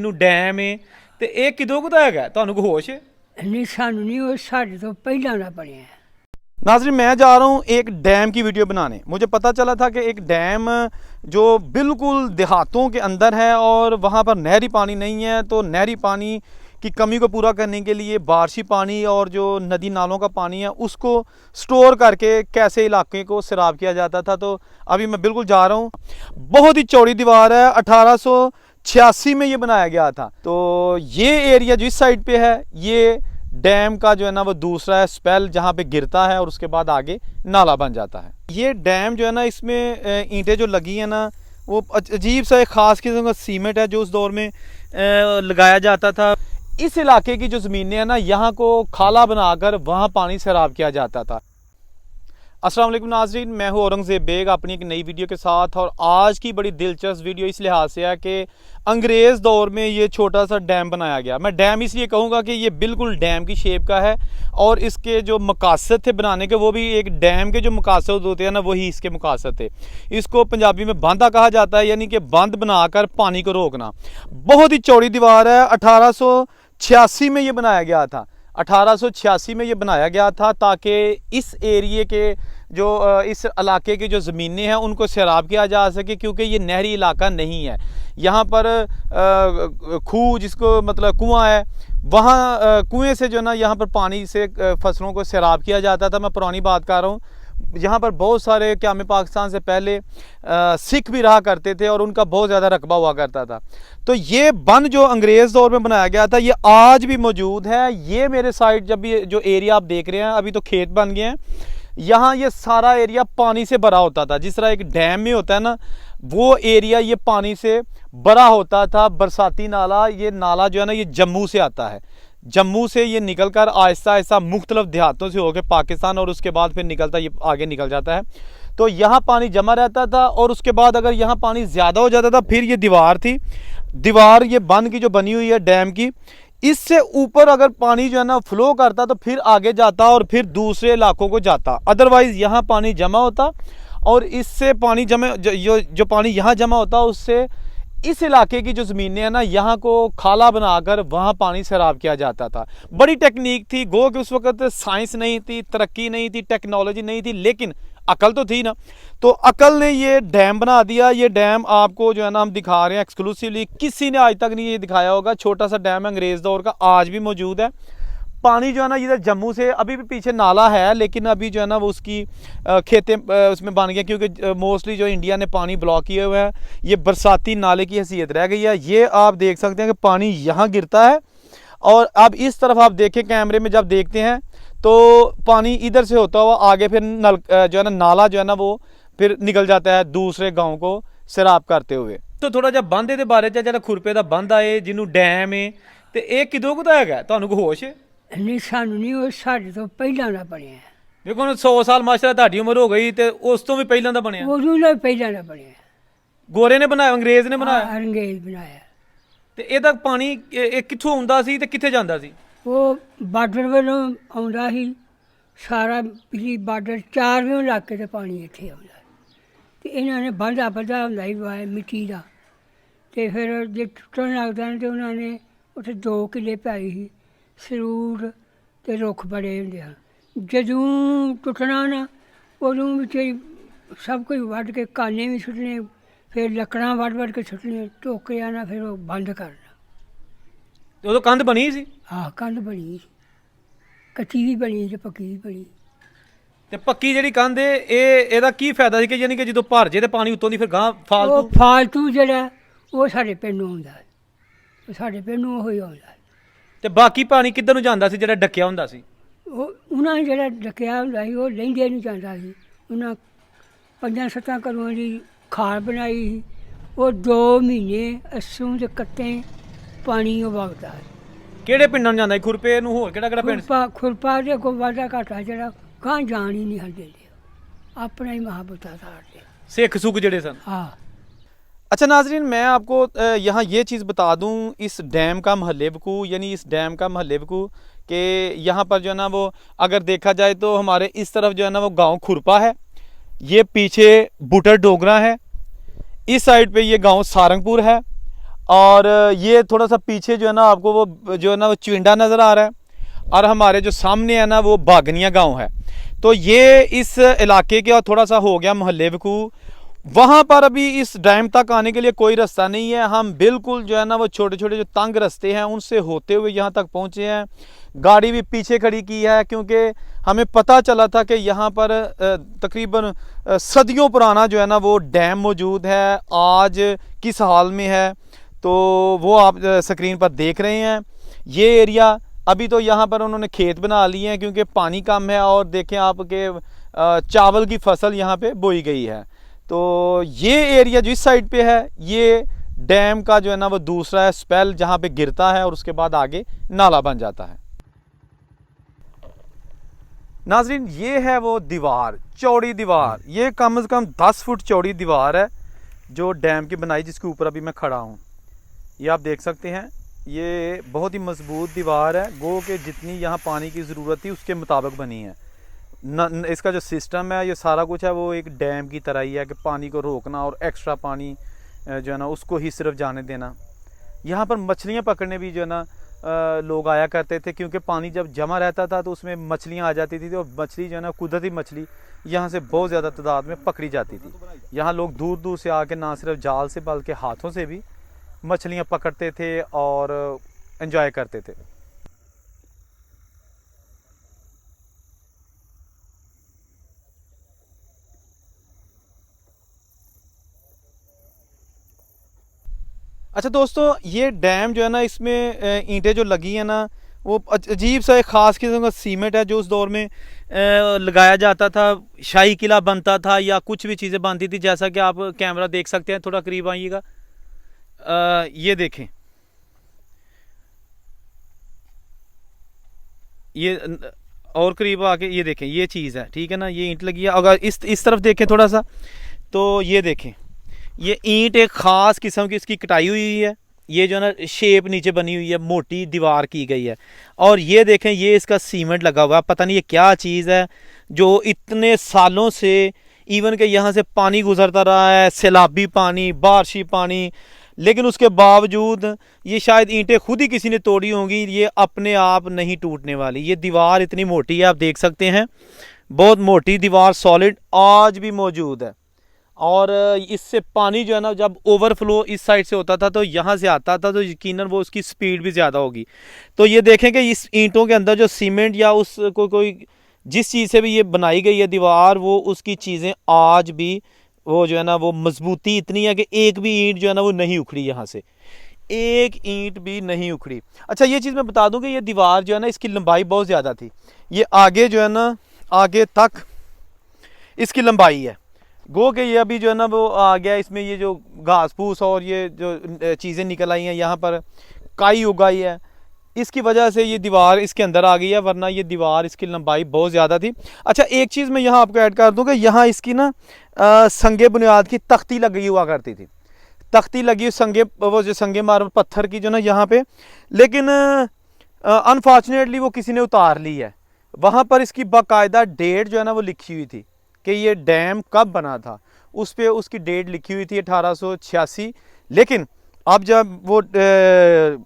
ਨੂੰ ਡੈਮ ਹੈ ਤੇ ਇਹ ਕਿਦੋਂ ਕੁ ਦਾ ਹੈਗਾ, ਤੁਹਾਨੂੰ ਕੋਈ ਹੋਸ਼ ਹੈ? नहीं सानू नहीं वो साढ़े तो पहला ना बनया। नाज़रीन मैं जा रहा हूँ एक डैम की वीडियो बनाने। मुझे पता चला था कि एक डैम जो बिल्कुल देहातों के अंदर है और वहाँ पर नहरी पानी नहीं है, तो नहरी पानी की कमी को पूरा करने के लिए बारिशी पानी और जो नदी नालों का पानी है उसको स्टोर करके कैसे इलाके को सैराब किया जाता था। तो अभी मैं बिल्कुल जा रहा हूँ। बहुत ही चौड़ी दीवार है, 1886 में ये बनाया गया था। तो ये एरिया जो इस साइड पे है ये डैम का जो है ना वो दूसरा है स्पेल, जहाँ पे गिरता है और उसके बाद आगे नाला बन जाता है। ये डैम जो है ना इसमें ईंटें जो लगी हैं ना वो अजीब सा एक ख़ास किस्म का सीमेंट है जो उस दौर में लगाया जाता था। इस इलाके की जो ज़मीनें हैं ना यहाँ को खाला बनाकर वहाँ पानी सैराब किया जाता था। अस्सलाम वालेकुम नाज़रीन, मैं हूँ औरंगज़ेब बेग अपनी एक नई वीडियो के साथ। और आज की बड़ी दिलचस्प वीडियो इस लिहाज से है कि अंग्रेज़ दौर में ये छोटा सा डैम बनाया गया। मैं डैम इसलिए कहूँगा कि ये बिल्कुल डैम की शेप का है और इसके जो मकासद थे बनाने के वो भी एक डैम के जो मकासद होते हैं ना वही इसके मकासद थे। इसको पंजाबी में बांधा कहा जाता है, यानी कि बांध बनाकर पानी को रोकना। बहुत ही चौड़ी दीवार है, 1886 में ये बनाया गया था। 1886 में ये बनाया गया था ताकि इस एरिए के जो इस इलाके की जो ज़मीनें हैं उनको सैराब किया जा सके, क्योंकि ये नहरी इलाका नहीं है। यहाँ पर खूह जिसको मतलब कुआं है, वहाँ कुएं से जो ना यहाँ पर पानी से फसलों को सैराब किया जाता था। मैं पुरानी बात कर रहा हूँ। यहाँ पर बहुत सारे क़याम पाकिस्तान से पहले सिख भी रहा करते थे और उनका बहुत ज़्यादा रकबा हुआ करता था। तो ये बंद जो अंग्रेज़ दौर में बनाया गया था ये आज भी मौजूद है। ये मेरे साइड जब ये जो एरिया आप देख रहे हैं अभी तो खेत बन गए हैं, यहाँ ये सारा एरिया पानी से भरा होता था। जिस तरह एक डैम में होता है ना वो एरिया ये पानी से भरा होता था। बरसाती नाला, ये नाला जो है ना ये जम्मू से आता है। जम्मू से ये निकलकर आहिस्ता आहिस्ता मुख्तलिफ देहातों से होकर पाकिस्तान और उसके बाद फिर निकलता ये आगे निकल जाता है। तो यहाँ पानी जमा रहता था और उसके बाद अगर यहाँ पानी ज़्यादा हो जाता था फिर ये दीवार थी, दीवार ये बंद की जो बनी हुई है डैम की, इससे ऊपर अगर पानी जो है ना फ्लो करता तो फिर आगे जाता और फिर दूसरे इलाकों को जाता। अदरवाइज़ यहाँ पानी जमा होता और इससे पानी जो पानी यहाँ जमा होता उससे इस इलाके की जो ज़मीनें हैं ना यहाँ को खाला बनाकर वहाँ पानी सैराब किया जाता था। बड़ी टेक्निक थी, गो कि उस वक़्त साइंस नहीं थी, तरक्की नहीं थी, टेक्नोलॉजी नहीं थी, लेकिन अकल तो थी ना। तो अकल ने ये डैम बना दिया। ये डैम आपको जो है ना हम दिखा रहे हैं एक्सक्लूसिवली, किसी ने आज तक नहीं ये दिखाया होगा। छोटा सा डैम है अंग्रेज़ दौर का, आज भी मौजूद है। पानी जो है ना इधर जम्मू से अभी भी पीछे नाला है, लेकिन अभी जो है ना वो उसकी खेतें उसमें बन गए, क्योंकि मोस्टली जो इंडिया ने पानी ब्लॉक किए हुए हैं। ये बरसाती नाले की हैसियत रह गई है। ये आप देख सकते हैं कि पानी यहाँ गिरता है और अब इस तरफ आप देखें कैमरे में जब देखते हैं तो पानी इधर से होता हुआ आगे फिर जो है ना नाला जो है ना वो फिर निकल जाता है दूसरे गाँव को सैराब करते हुए। तो थोड़ा जिहा बंध के बारे च खुरपे का बंध आए जिन्होंने डैम है तो ये किदों कुदा है, तुहानूं कोई होश है? नहीं सानू नहीं वो साढ़े तो पहला ना बनया। देखो 100 साल माशाल्लाह ਤੁਹਾਡੀ ਉਮਰ ਹੋ ਗਈ ਤੇ ਉਸ ਤੋਂ ਵੀ ਪਹਿਲਾਂ ਦਾ ਬਣਿਆ। वो ना पहला ना बनया। ਗੋਰੇ ਨੇ ਬਣਾਇਆ, ਅੰਗਰੇਜ਼ ਨੇ ਬਣਾਇਆ। अंग्रेज बनाया। ਤੇ ਇਹਦਾ ਪਾਣੀ ਇਹ ਕਿੱਥੋਂ ਆਉਂਦਾ ਸੀ ਤੇ ਕਿੱਥੇ ਜਾਂਦਾ ਸੀ? वो बार्डर वालों आउंदा ही सारा पिछली बार्डर 4वें इलाके से पानी इत्थे आउंदा ते इन्होंने बंधा बंधा हुंदा ही वाए मिट्टी का। ते फिर जे टुटन लगदा ते उन्होंने उत्थे 2 किले पाई ही सरूर ते रुख बड़े होंदे हैं। जदों टुटना ना उदों विच सब कुछ वड्ड के काने भी सुट्टने, फिर लकड़ां वड्ड के सुट्टने, टोकरिया ना फिर वो बंद करना। ਉਦੋਂ ਕੰਧ ਬਣੀ ਸੀ? हाँ कंध बनी, कच्ची भी बनी ते पक्की भी बनी। ਤੇ ਪੱਕੀ ਜਿਹੜੀ ਕੰਧ ਇਹਦਾ ਕੀ ਫਾਇਦਾ ਸੀ ਕਿ ਯਾਨੀ ਕਿ ਜਦੋਂ ਭਰ ਜੇ ਤੇ ਪਾਣੀ ਉੱਤੋਂ ਦੀ ਫਿਰ ਗਾਂ वो फालतू जड़ा वो साढ़े पिंड नूं आउंदा है, वो साढ़े पिंड नूं ओही आउंदा है। ਤੇ ਬਾਕੀ ਪਾਣੀ ਕਿੱਧਰ ਨੂੰ ਜਾਂਦਾ ਸੀ ਜਿਹੜਾ ਡੱਕਿਆ ਹੁੰਦਾ ਸੀ? ਉਹ ਉਹਨਾਂ ਨੇ ਜਿਹੜਾ ਡੱਕਿਆ ਹੁੰਦਾ ਸੀ ਉਹ ਲਹਿੰਦੇ ਨਹੀਂ ਜਾਂਦਾ ਸੀ। ਉਹਨਾਂ 5-7 ਘਰਾਂ ਦੀ ਖਾਲ ਬਣਾਈ ਸੀ। ਉਹ 2 ਮਹੀਨੇ ਅੱਸੂ ਦੇ ਕੱਟੇ ਪਾਣੀ ਉਹ ਵਗਦਾ ਸੀ। ਕਿਹੜੇ ਪਿੰਡਾਂ ਨੂੰ ਜਾਂਦਾ ਸੀ ਖੁਰਪੇ ਨੂੰ? ਹੋਰ ਕਿਹੜਾ ਪਿੰਡ? ਖੁਰਪਾ ਦੇ ਕੋਈ ਵਾਧਾ ਘਾਟਾ ਜਿਹੜਾ ਗਾਂ ਜਾਣ ਹੀ ਨਹੀਂ ਹਲਦੇ अपना ही महाबूता था सिख सुख जड़े सन। हाँ। अच्छा नाजरीन, मैं आपको यहाँ ये चीज़ बता दूँ, इस डैम का महल वकू यानी इस डैम का महल वकू कि यहाँ पर जो है ना वो अगर देखा जाए तो हमारे इस तरफ जो है ना वो गांव खुरपा है, ये पीछे बुटर डोगरा है, इस साइड पे ये गांव सारंगपुर है और ये थोड़ा सा पीछे जो है ना आपको वो जो है ना वो चिंडा नज़र आ रहा है, और हमारे जो सामने है ना वो बागनिया गांव है। तो ये इस इलाके के और थोड़ा सा हो गया मोहल्ले वकू। वहाँ पर अभी इस डैम तक आने के लिए कोई रास्ता नहीं है। हम बिल्कुल जो है ना वो छोटे छोटे जो तंग रास्ते हैं उनसे होते हुए यहाँ तक पहुँचे हैं। गाड़ी भी पीछे खड़ी की है क्योंकि हमें पता चला था कि यहाँ पर तकरीबन सदियों पुराना जो है ना वो डैम मौजूद है। आज किस हाल में है तो वो आप स्क्रीन पर देख रहे हैं। ये एरिया अभी तो यहाँ पर उन्होंने खेत बना लिए हैं क्योंकि पानी कम है, और देखें आप कि चावल की फसल यहाँ पे बोई गई है। तो ये एरिया जो इस साइड पे है ये डैम का जो है ना वो दूसरा है स्पेल, जहाँ पे गिरता है और उसके बाद आगे नाला बन जाता है। नाजरीन, ये है वो दीवार, चौड़ी दीवार। ये कम से कम 10 फुट चौड़ी दीवार है जो डैम की बनाई, जिसके ऊपर अभी मैं खड़ा हूँ। ये आप देख सकते हैं, ये बहुत ही मजबूत दीवार है। गो के जितनी यहाँ पानी की ज़रूरत थी उसके मुताबिक बनी है। इसका जो सिस्टम है ये सारा कुछ है वो एक डैम की तरह ही है कि पानी को रोकना और एक्स्ट्रा पानी जो है ना उसको ही सिर्फ जाने देना। यहाँ पर मछलियाँ पकड़ने भी जो है ना लोग आया करते थे, क्योंकि पानी जब जमा रहता था तो उसमें मछलियाँ आ जाती थी। और मछली जो है ना कुदरती मछली यहाँ से बहुत ज़्यादा तादाद में पकड़ी जाती थी। यहाँ लोग दूर दूर से आके ना सिर्फ जाल से बल्कि हाथों से भी मछलियाँ पकड़ते थे और एंजॉय करते थे। अच्छा दोस्तों, ये डैम जो है ना इसमें ईंटें जो लगी हैं ना वो अजीब सा एक ख़ास किस्म का सीमेंट है जो उस दौर में लगाया जाता था। शाही किला बनता था या कुछ भी चीज़ें बनती थी, जैसा कि आप कैमरा देख सकते हैं। थोड़ा करीब आइएगा, ये देखें, ये और करीब आके ये देखें, ये चीज़ है, ठीक है ना, ये ईंट लगी है। अगर इस तरफ देखें थोड़ा सा तो ये देखें, ये ईंट एक ख़ास किस्म की इसकी कटाई हुई है। ये जो है ना शेप नीचे बनी हुई है, मोटी दीवार की गई है। और ये देखें, ये इसका सीमेंट लगा हुआ है। पता नहीं ये क्या चीज़ है जो इतने सालों से इवन के यहाँ से पानी गुजरता रहा है, सैलाबी पानी, बारिशी पानी, लेकिन उसके बावजूद ये शायद ईंटें खुद ही किसी ने तोड़ी होंगी, ये अपने आप नहीं टूटने वाली। ये दीवार इतनी मोटी है, आप देख सकते हैं, बहुत मोटी दीवार, सॉलिड आज भी मौजूद है। और इससे पानी जो है ना जब ओवरफ्लो इस साइड से होता था तो यहाँ से आता था, तो यकीनन वो उसकी स्पीड भी ज़्यादा होगी। तो ये देखें कि इस ईंटों के अंदर जो सीमेंट या उस कोई जिस चीज़ से भी ये बनाई गई है दीवार, वो उसकी चीज़ें आज भी वो जो है ना वो मजबूती इतनी है कि एक भी ईंट जो है ना वो नहीं उखड़ी, यहाँ से एक ईंट भी नहीं उखड़ी। अच्छा, ये चीज़ मैं बता दूं कि ये दीवार जो है ना इसकी लंबाई बहुत ज़्यादा थी। ये आगे जो है ना आगे तक इसकी लंबाई है। गो के ये अभी जो है ना वो आ गया, इसमें ये जो घास फूस और ये जो चीज़ें निकल आई हैं, यहाँ पर काई उगाई है, इसकी वजह से ये दीवार इसके अंदर आ गई है, वरना ये दीवार इसकी लंबाई बहुत ज़्यादा थी। अच्छा, एक चीज़ मैं यहाँ आपको ऐड कर दूँ कि यहाँ इसकी ना संगे बुनियाद की तख्ती लगी हुआ करती थी। तख्ती लगी संगे, वो जो संगे मार्बल पत्थर की जो ना यहाँ पे, लेकिन अनफॉर्चुनेटली वो किसी ने उतार ली है। वहाँ पर इसकी बाकायदा डेट जो है ना वो लिखी हुई थी कि ये डैम कब बना था, उस पर उसकी डेट लिखी हुई थी 1886। लेकिन अब जब वो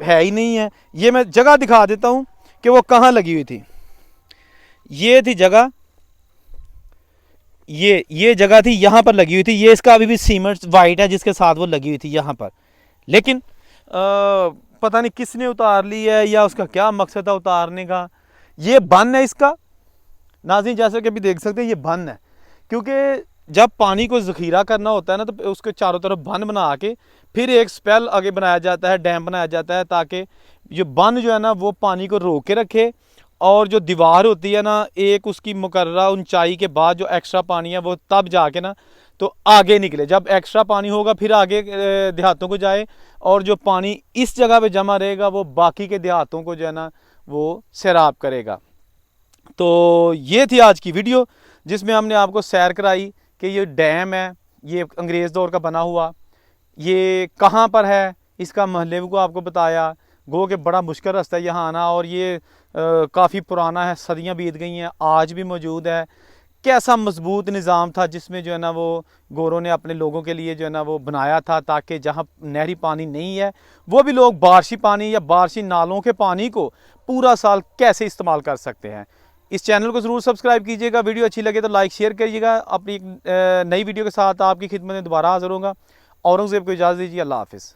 है ही नहीं है। ये मैं जगह दिखा देता हूँ कि वो कहाँ लगी हुई थी। ये थी जगह, ये जगह थी, यहाँ पर लगी हुई थी। ये इसका अभी भी सीमेंट वाइट है जिसके साथ वो लगी हुई थी यहाँ पर, लेकिन पता नहीं किसने उतार ली है या उसका क्या मकसद था उतारने का। ये बन है इसका नाज़रीन, जैसे कि अभी देख सकते हैं ये बन है, क्योंकि जब पानी को ज़ख़ीरा करना होता है ना तो उसके चारों तरफ बन बना के फिर एक स्पेल आगे बनाया जाता है, डैम बनाया जाता है, ताकि ये बन जो है ना वो पानी को रोक के रखे। और जो दीवार होती है ना एक उसकी मुकर्ररा ऊंचाई के बाद जो एक्स्ट्रा पानी है वो तब जाके ना तो आगे निकले। जब एक्स्ट्रा पानी होगा फिर आगे देहातों को जाए, और जो पानी इस जगह पे जमा रहेगा वो बाकी के देहातों को जो है ना वो सैराब करेगा। तो ये थी आज की वीडियो जिसमें हमने आपको सैर कराई कि ये डैम है, ये अंग्रेज़ दौर का बना हुआ, ये कहाँ पर है, इसका महल्ले को आपको बताया। गो के बड़ा मुश्किल रास्ता है यहाँ आना, और ये काफ़ी पुराना है, सदियाँ बीत गई हैं, आज भी मौजूद है। कैसा मजबूत निज़ाम था जिसमें जो है ना वो गोरों ने अपने लोगों के लिए जो है ना वो बनाया था, ताकि जहाँ नहरी पानी नहीं है वो भी लोग बारिशी पानी या बारिशी नालों के पानी को पूरा साल कैसे इस्तेमाल कर सकते हैं। इस चैनल को ज़रूर सब्सक्राइब कीजिएगा, वीडियो अच्छी लगे तो लाइक शेयर करिएगा। अपनी एक नई वीडियो के साथ आपकी खिदमत में दोबारा हाज़िर होगा। औरंगज़ेब को इजाज़त दीजिए। अल्लाह हाफ़िज़।